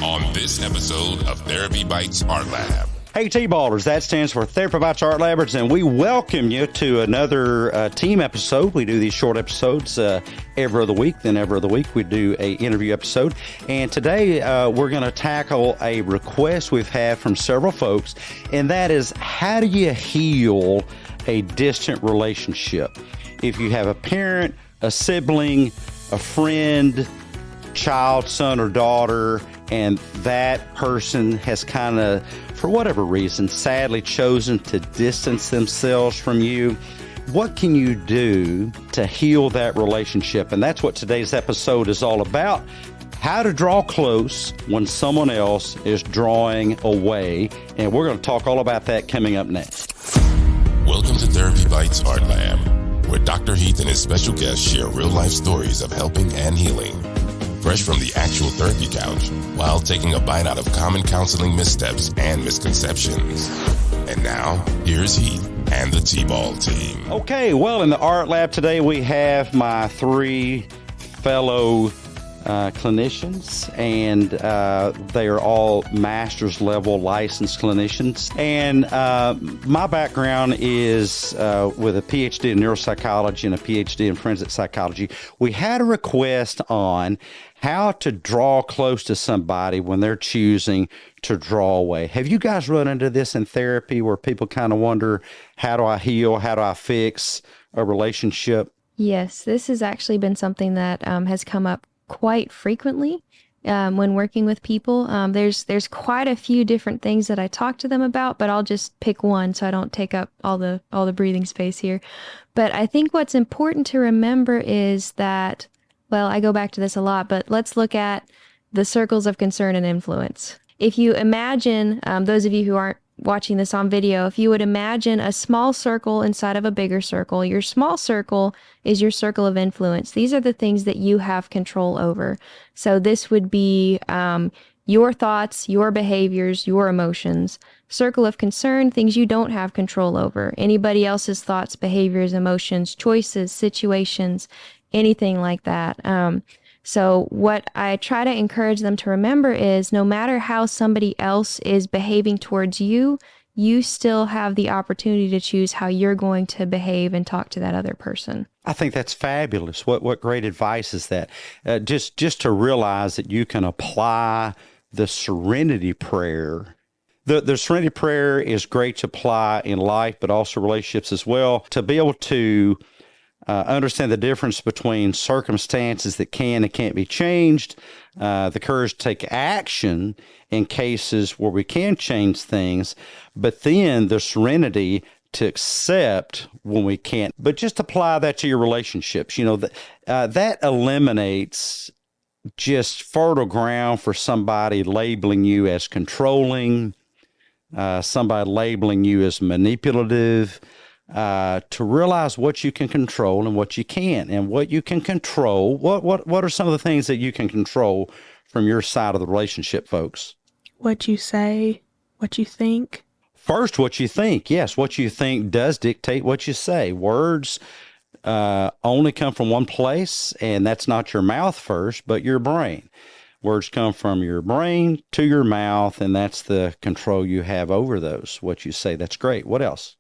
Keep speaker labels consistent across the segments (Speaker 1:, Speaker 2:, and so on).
Speaker 1: on this episode of Therapy Bites Art Lab.
Speaker 2: Hey, T-Ballers, that stands for TherapyBites A.R.T. Labbers, and we welcome you to another team episode. We do these short episodes every other week. Then every other week we do a interview episode. And today we're going to tackle a request we've had from several folks, and that is, how do you heal a distant relationship? If you have a parent, a sibling, a friend, child, son or daughter, and that person has kind of, for whatever reason, sadly chosen to distance themselves from you, what can you do to heal that relationship? And that's what today's episode is all about. How to draw close when someone else is drawing away. And we're going to talk all about that coming up next.
Speaker 1: Welcome to Therapy Bites Art Lab, where Dr. Heath and his special guests share real-life stories of helping and healing, fresh from the actual therapy couch, while taking a bite out of common counseling missteps and misconceptions. And now, here's Heath and the T-Ball team.
Speaker 2: Okay, well, in the art lab today, we have my three fellow clinicians, and they are all master's level licensed clinicians. And my background is with a PhD in neuropsychology and a PhD in forensic psychology. We had a request on how to draw close to somebody when they're choosing to draw away. Have you guys run into this in therapy where people kind of wonder, how do I heal? How do I fix a relationship?
Speaker 3: Yes, this has actually been something that has come up quite frequently when working with people. There's quite a few different things that I talk to them about, but I'll just pick one so I don't take up all the breathing space here. But I think what's important to remember is that, well, I go back to this a lot, but let's look at the circles of concern and influence. If you imagine, those of you who aren't watching this on video, if you would imagine a small circle inside of a bigger circle, your small circle is your circle of influence. These are the things that you have control over. So this would be your thoughts, your behaviors, your emotions. Circle of concern, things you don't have control over. Anybody else's thoughts, behaviors, emotions, choices, situations, anything like that. So what I try to encourage them to remember is, no matter how somebody else is behaving towards you, you still have the opportunity to choose how you're going to behave and talk to that other person.
Speaker 2: I think that's fabulous. What great advice is that? Just to realize that you can apply the serenity prayer. The serenity prayer is great to apply in life, but also relationships as well, to be able to understand the difference between circumstances that can and can't be changed, the courage to take action in cases where we can change things, but then the serenity to accept when we can't. But just apply that to your relationships. You know, that eliminates just fertile ground for somebody labeling you as controlling, somebody labeling you as manipulative. To realize what you can control and what you can't, and what you can control. What are some of the things that you can control from your side of the relationship, folks?
Speaker 4: What you say, what you think.
Speaker 2: First, what you think. Yes, what you think does dictate what you say. Words only come from one place, and that's not your mouth first, but your brain. Words come from your brain to your mouth, and that's the control you have over those. What you say, that's great. What else?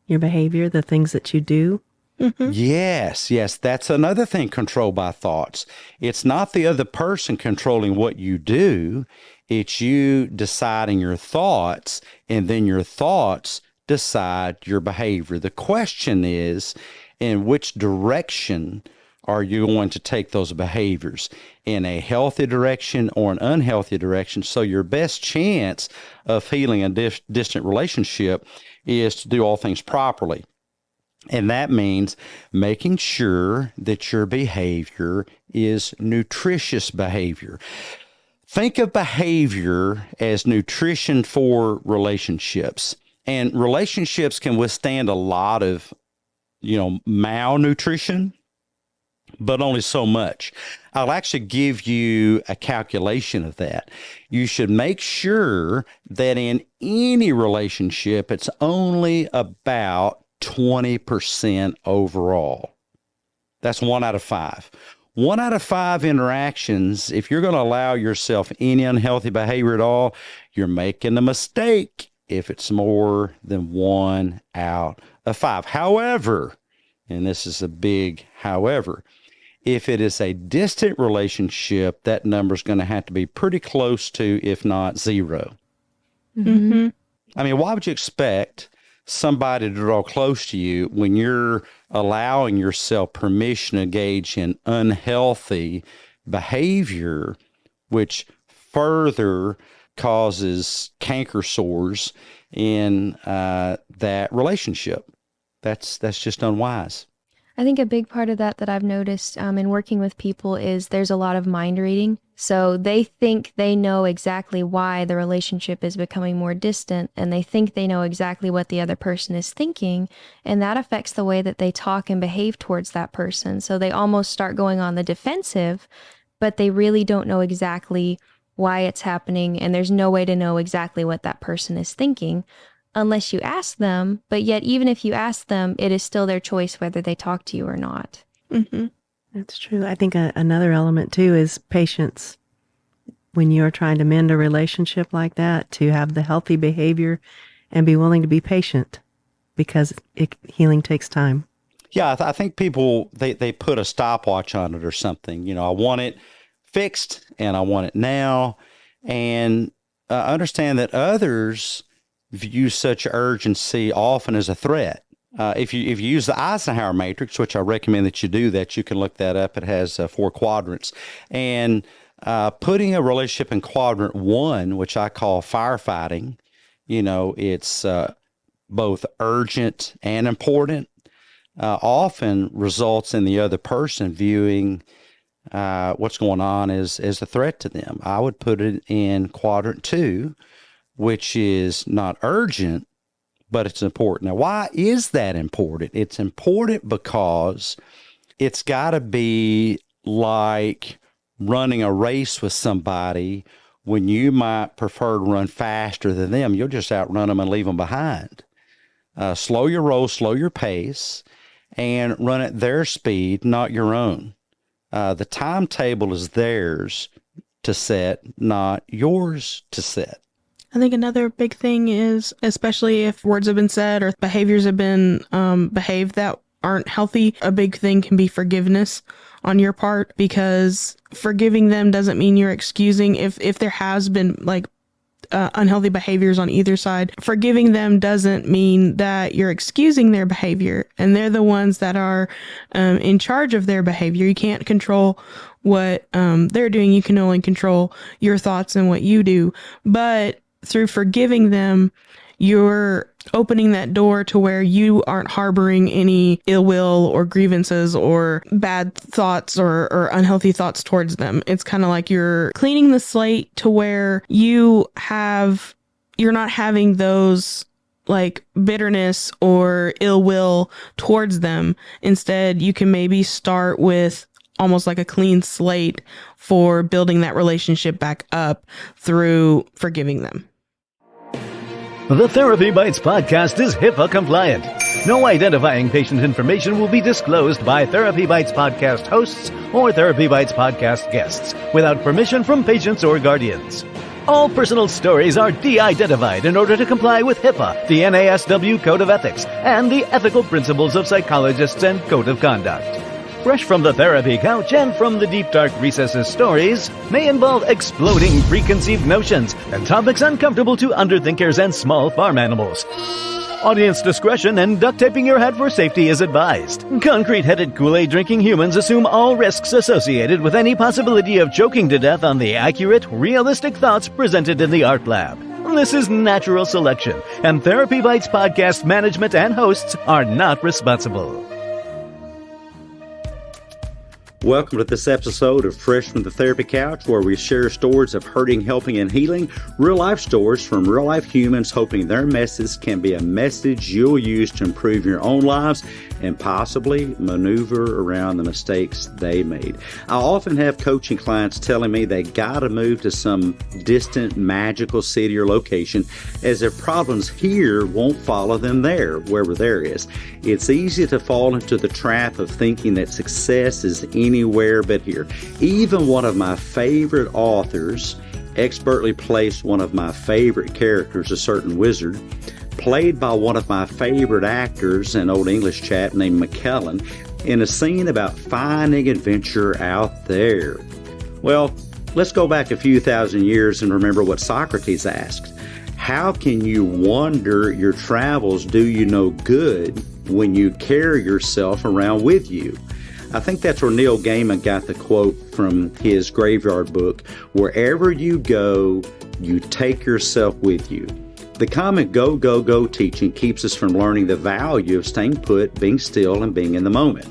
Speaker 4: Your behavior, the things that you do.
Speaker 3: Mm-hmm.
Speaker 2: Yes, that's another thing controlled by thoughts. It's not the other person controlling what you do. It's you deciding your thoughts, and then your thoughts decide your behavior. The question is, in which direction are you going to take those behaviors? In a healthy direction or an unhealthy direction? So your best chance of healing a distant relationship is to do all things properly. And that means making sure that your behavior is nutritious behavior. Think of behavior as nutrition for relationships. And relationships can withstand a lot of, malnutrition, but only so much. I'll actually give you a calculation of that. You should make sure that in any relationship, it's only about 20% overall. That's 1 out of 5. 1 out of 5 interactions, if you're going to allow yourself any unhealthy behavior at all, you're making a mistake if it's more than 1 out of 5. However, and this is a big however, if it is a distant relationship, that number is going to have to be pretty close to, if not 0.
Speaker 4: Mm-hmm.
Speaker 2: I mean, why would you expect somebody to draw close to you when you're allowing yourself permission to engage in unhealthy behavior, which further causes canker sores in that relationship? That's just unwise.
Speaker 3: I think a big part of that I've noticed in working with people is there's a lot of mind reading. So they think they know exactly why the relationship is becoming more distant, and they think they know exactly what the other person is thinking, and that affects the way that they talk and behave towards that person. So they almost start going on the defensive, but they really don't know exactly why it's happening, and there's no way to know exactly what that person is thinking unless you ask them. But yet, even if you ask them, it is still their choice whether they talk to you or not.
Speaker 4: Mm-hmm. That's true. I think another element too is patience. When you're trying to mend a relationship like that, to have the healthy behavior and be willing to be patient, because healing takes time.
Speaker 2: Yeah, I think people, they put a stopwatch on it or something. You know, I want it fixed and I want it now. And understand that others view such urgency often as a threat. If you use the Eisenhower matrix, which I recommend that you do that, you can look that up. It has 4 quadrants. And putting a relationship in quadrant 1, which I call firefighting, you know, it's both urgent and important, often results in the other person viewing what's going on as a threat to them. I would put it in quadrant 2, which is not urgent, but it's important. Now, why is that important? It's important because it's got to be like running a race with somebody when you might prefer to run faster than them. You'll just outrun them and leave them behind. Slow your roll, slow your pace, and run at their speed, not your own. The timetable is theirs to set, not yours to set.
Speaker 5: I think another big thing is, especially if words have been said or behaviors have been behaved that aren't healthy, a big thing can be forgiveness on your part, because forgiving them doesn't mean you're excusing if there has been like unhealthy behaviors on either side. Forgiving them doesn't mean that you're excusing their behavior, and they're the ones that are in charge of their behavior. You can't control what they're doing. You can only control your thoughts and what you do. But through forgiving them, you're opening that door to where you aren't harboring any ill will or grievances or bad thoughts or unhealthy thoughts towards them. It's kind of like you're cleaning the slate to where you're not having those like bitterness or ill will towards them. Instead, you can maybe start with almost like a clean slate for building that relationship back up through forgiving them.
Speaker 6: The Therapy Bites podcast is HIPAA compliant. No identifying patient information will be disclosed by Therapy Bites podcast hosts or Therapy Bites podcast guests without permission from patients or guardians. All personal stories are de-identified in order to comply with HIPAA, the NASW Code of Ethics, and the ethical principles of psychologists and Code of Conduct. Fresh from the therapy couch and from the deep dark recesses, stories may involve exploding preconceived notions and topics uncomfortable to underthinkers and small farm animals. Audience discretion and duct taping your head for safety is advised. Concrete-headed Kool-Aid drinking humans assume all risks associated with any possibility of choking to death on the accurate, realistic thoughts presented in the art lab. This is natural selection, and Therapy Bites podcast management and hosts are not responsible.
Speaker 2: Welcome to this episode of Fresh from the Therapy Couch, where we share stories of hurting, helping, and healing. Real-life stories from real-life humans, hoping their message can be a message you'll use to improve your own lives and possibly maneuver around the mistakes they made. I often have coaching clients telling me they gotta move to some distant, magical city or location, as their problems here won't follow them there, wherever there is. It's easy to fall into the trap of thinking that success is anywhere but here. Even one of my favorite authors expertly placed one of my favorite characters, a certain wizard, played by one of my favorite actors, an old English chap named McKellen, in a scene about finding adventure out there. Well, let's go back a few thousand years and remember what Socrates asked. How can you wander your travels do you no good when you carry yourself around with you? I think that's where Neil Gaiman got the quote from his Graveyard book, wherever you go, you take yourself with you. The common go, go, go teaching keeps us from learning the value of staying put, being still, and being in the moment.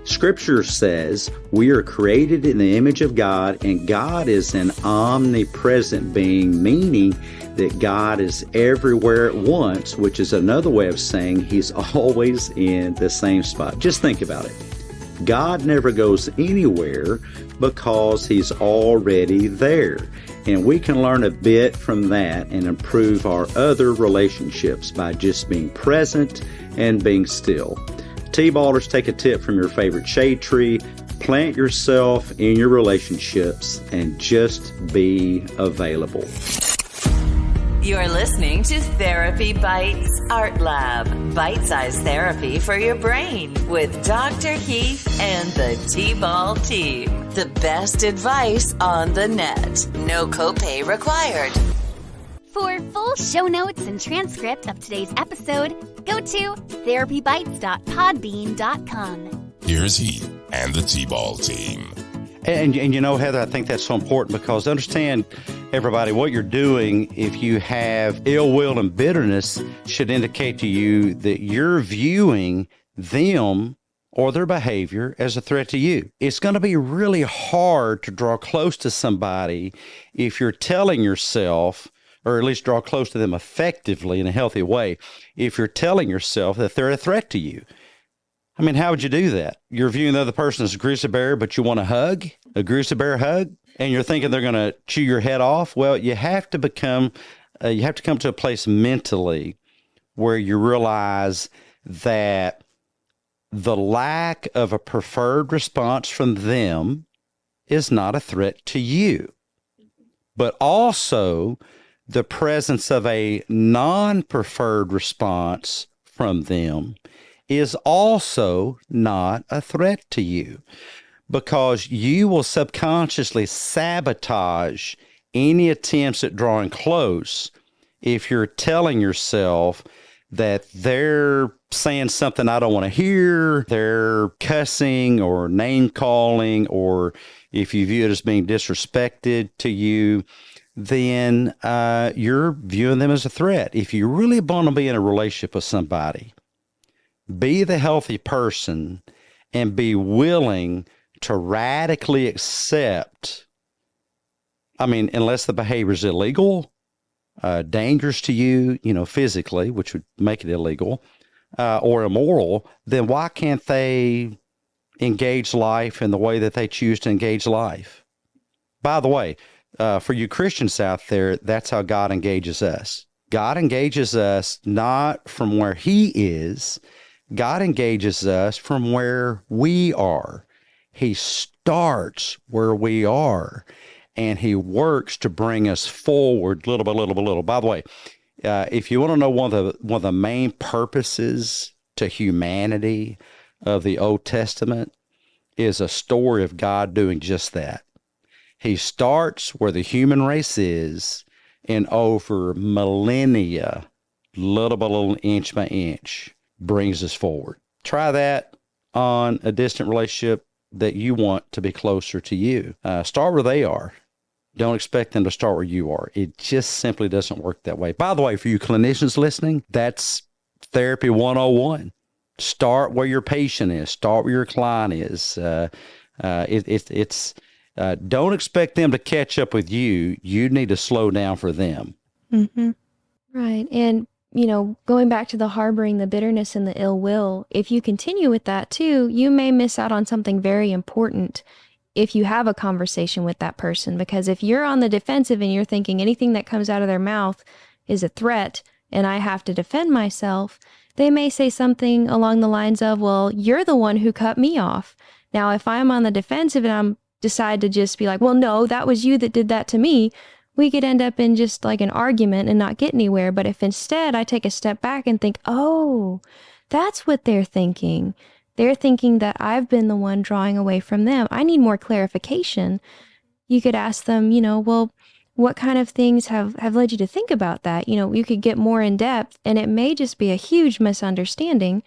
Speaker 2: Scripture says we are created in the image of God, and God is an omnipresent being, meaning that God is everywhere at once, which is another way of saying He's always in the same spot. Just think about it. God never goes anywhere because He's already there. And we can learn a bit from that and improve our other relationships by just being present and being still. T-ballers, take a tip from your favorite shade tree, plant yourself in your relationships, and just be available.
Speaker 7: You're listening to Therapy Bites Art Lab, bite-sized therapy for your brain with Dr. Heath and the T-Ball team. The best advice on the net. No copay required.
Speaker 8: For full show notes and transcript of today's episode, go to therapybites.podbean.com.
Speaker 1: Here's Heath and the T-Ball team.
Speaker 2: And you know, Heather, I think that's so important because understand, everybody, what you're doing if you have ill will and bitterness should indicate to you that you're viewing them or their behavior as a threat to you. It's going to be really hard to draw close to somebody if you're telling yourself, or at least draw close to them effectively in a healthy way, if you're telling yourself that they're a threat to you. I mean, how would you do that? You're viewing the other person as a grizzly bear, but you want a hug, a grizzly bear hug, and you're thinking they're going to chew your head off. Well, you have to come to a place mentally where you realize that the lack of a preferred response from them is not a threat to you, but also the presence of a non-preferred response from them is also not a threat to you, because you will subconsciously sabotage any attempts at drawing close if you're telling yourself that they're saying something I don't want to hear, they're cussing or name calling, or if you view it as being disrespected to you, then you're viewing them as a threat. If you really want to be in a relationship with somebody, be the healthy person and be willing to radically accept, unless the behavior is illegal, dangerous to you, physically, which would make it illegal, or immoral, then why can't they engage life in the way that they choose to engage life? By the way, for you Christians out there, that's how God engages us. God engages us not from where He is. God engages us from where we are. He starts where we are, and He works to bring us forward little by little by little. By the way, if you want to know one of the main purposes to humanity of the Old Testament is a story of God doing just that. He starts where the human race is, and over millennia, little by little, inch by inch, brings us forward. Try that on a distant relationship that you want to be closer to you. Start where they are. Don't expect them to start where you are. It just simply doesn't work that way. By the way, for you clinicians listening, that's Therapy 101. Start where your patient is. Start where your client is. Don't expect them to catch up with you. You need to slow down for them.
Speaker 3: Mm-hmm. Right. And, going back to the harboring the bitterness and the ill will, if you continue with that too, you may miss out on something very important if you have a conversation with that person. Because if you're on the defensive and you're thinking anything that comes out of their mouth is a threat and I have to defend myself, they may say something along the lines of, well, you're the one who cut me off. Now, if I'm on the defensive and I'm decide to just be like, well, no, that was you that did that to me, we could end up in just like an argument and not get anywhere. But if instead I take a step back and think, oh, that's what they're thinking. They're thinking that I've been the one drawing away from them. I need more clarification. You could ask them, well, what kind of things have led you to think about that? You could get more in depth, and it may just be a huge misunderstanding.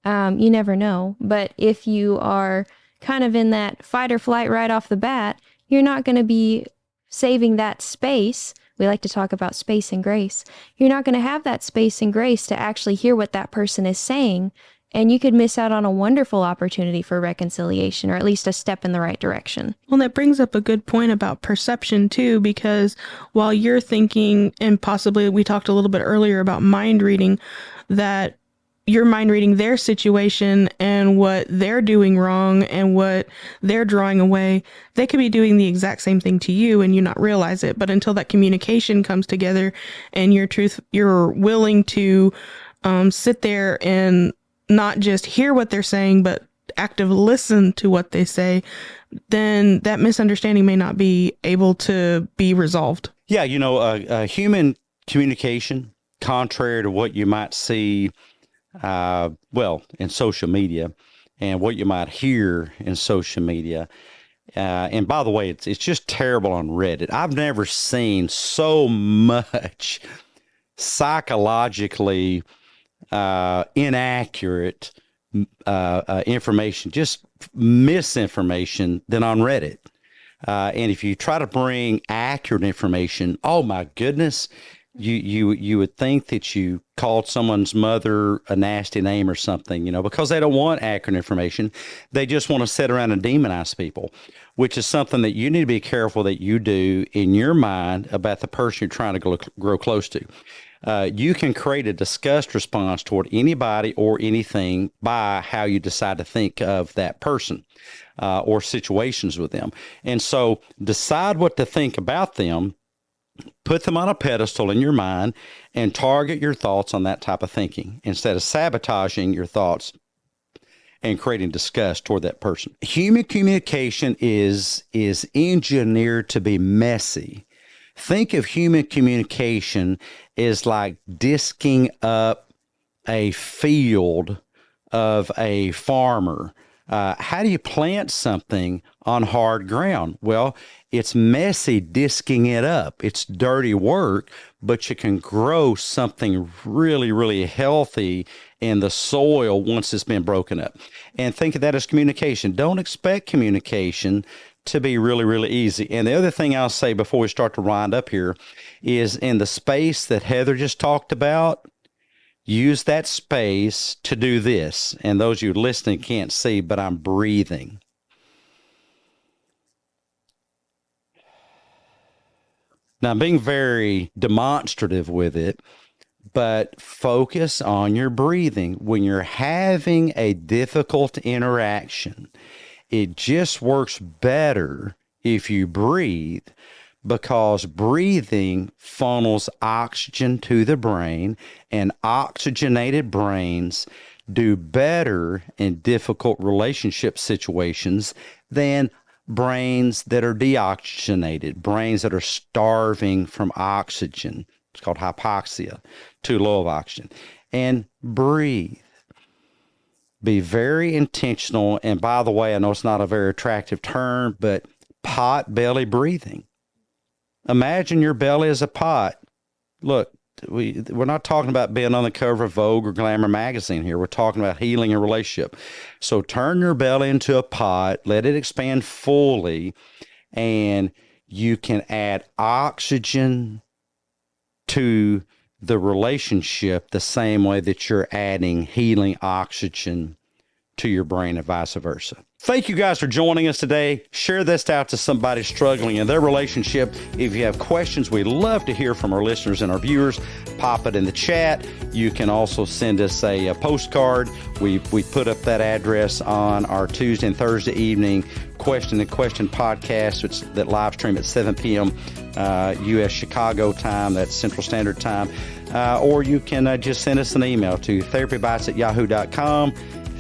Speaker 3: You never know. But if you are kind of in that fight or flight right off the bat, you're not going to be saving that space. We like to talk about space and grace. You're not going to have that space and grace to actually hear what that person is saying. And you could miss out on a wonderful opportunity for reconciliation, or at least a step in the right direction.
Speaker 5: Well, that brings up a good point about perception too, because while you're thinking, and possibly we talked a little bit earlier about mind reading, that you're mind reading their situation and what they're doing wrong and what they're drawing away, they could be doing the exact same thing to you and you not realize it. But until that communication comes together and you're willing to sit there and not just hear what they're saying, but actively listen to what they say, then that misunderstanding may not be able to be resolved.
Speaker 2: Yeah, human communication, contrary to what you might see in social media and what you might hear in social media. And by the way, it's just terrible on Reddit. I've never seen so much psychologically inaccurate information, just misinformation, than on Reddit. And if you try to bring accurate information, oh my goodness, you would think that you called someone's mother a nasty name or something, because they don't want accurate information. They just want to sit around and demonize people, which is something that you need to be careful that you do in your mind about the person you're trying to grow close to. You can create a disgust response toward anybody or anything by how you decide to think of that person or situations with them. And so decide what to think about them. Put them on a pedestal in your mind and target your thoughts on that type of thinking instead of sabotaging your thoughts and creating disgust toward that person. Human communication is engineered to be messy. Think of human communication as like disking up a field of a farmer. How do you plant something on hard ground? Well, it's messy disking it up. It's dirty work, but you can grow something really, really healthy in the soil once it's been broken up. And think of that as communication. Don't expect communication to be really, really easy. And the other thing I'll say before we start to wind up here is in the space that Heather just talked about, use that space to do this. And those of you listening can't see, but I'm breathing. Now, I'm being very demonstrative with it, but focus on your breathing. When you're having a difficult interaction, it just works better if you breathe, because breathing funnels oxygen to the brain, and oxygenated brains do better in difficult relationship situations than brains that are deoxygenated, brains that are starving from oxygen. It's called hypoxia, too low of oxygen. And breathe. Be very intentional. And by the way, I know it's not a very attractive term, but pot belly breathing. Imagine your belly as a pot. Look, we're not talking about being on the cover of Vogue or Glamour magazine here. We're talking about healing a relationship. So turn your belly into a pot, let it expand fully, and you can add oxygen to the relationship the same way that you're adding healing oxygen to your brain and vice versa. Thank you guys for joining us today. Share this out to somebody struggling in their relationship. If you have questions, we love to hear from our listeners and our viewers. Pop it in the chat. You can also send us a postcard. We put up that address on our Tuesday and Thursday evening Question and Question podcast, that live stream at 7 p.m. U.S. Chicago time. That's Central Standard Time. Or you can just send us an email to therapybites@yahoo.com.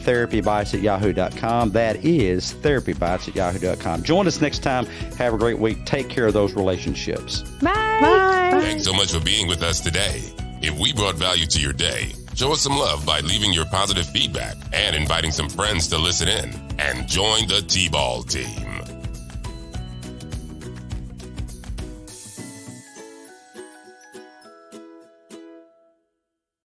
Speaker 2: therapybites@yahoo.com. That is therapybites@yahoo.com. Join us next time. Have a great week. Take care of those relationships.
Speaker 3: Bye.
Speaker 1: Thanks so much for being with us today. If we brought value to your day, show us some love by leaving your positive feedback and inviting some friends to listen in. And join the T-Ball team.